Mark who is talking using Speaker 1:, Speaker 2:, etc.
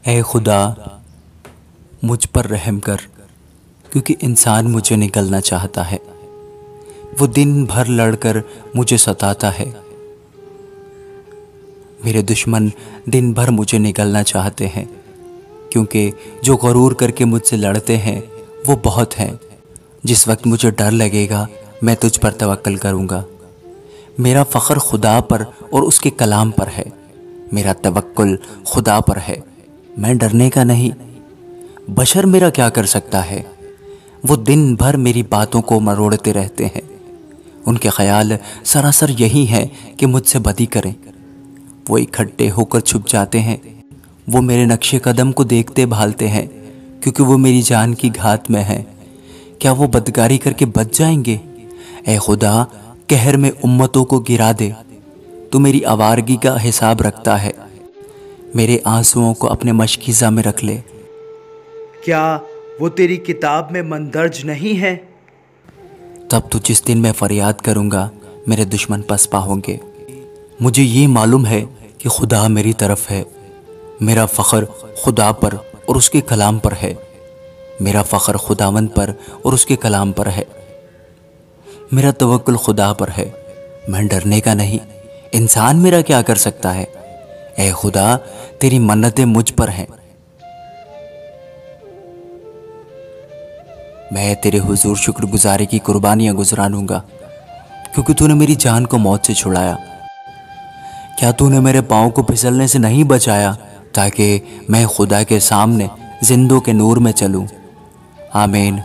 Speaker 1: ऐ खुदा, मुझ पर रहम कर, क्योंकि इंसान मुझे निगलना चाहता है। वो दिन भर लड़कर मुझे सताता है। मेरे दुश्मन दिन भर मुझे निगलना चाहते हैं, क्योंकि जो गरूर करके मुझसे लड़ते हैं वो बहुत हैं। जिस वक्त मुझे डर लगेगा मैं तुझ पर तवक्कल करूँगा। मेरा फ़ख्र खुदा पर और उसके कलाम पर है। मेरा तवक्कुल खुदा पर है, मैं डरने का नहीं। बशर मेरा क्या कर सकता है? वो दिन भर मेरी बातों को मरोड़ते रहते हैं। उनके ख्याल सरासर यही है कि मुझसे बदी करें। वो इकट्ठे होकर छुप जाते हैं। वो मेरे नक्शे कदम को देखते भालते हैं, क्योंकि वो मेरी जान की घात में है। क्या वो बदकारी करके बच जाएंगे? ऐ खुदा, कहर में उम्मतों को गिरा दे। तू मेरी आवारगी का हिसाब रखता है। मेरे आंसुओं को अपने मशकीज़ा में रख ले।
Speaker 2: क्या वो तेरी किताब में मंदर्ज नहीं है?
Speaker 1: तब तो जिस दिन मैं फरियाद करूंगा मेरे दुश्मन पसपा होंगे। मुझे ये मालूम है कि खुदा मेरी तरफ है। मेरा फ़ख्र खुदा पर और उसके कलाम पर है। मेरा फ़ख्र खुदावंद पर और उसके कलाम पर है। मेरा तवक्कुल खुदा पर है, मैं डरने का नहीं। इंसान मेरा क्या कर सकता है? ऐ खुदा, तेरी मन्नतें मुझ पर हैं। मैं तेरे हुजूर शुक्रगुजारी की कुर्बानियाँ गुजरानूंगा, क्योंकि तूने मेरी जान को मौत से छुड़ाया। क्या तूने मेरे पाँव को फिसलने से नहीं बचाया, ताकि मैं खुदा के सामने जिंदों के नूर में चलूँ? आमीन।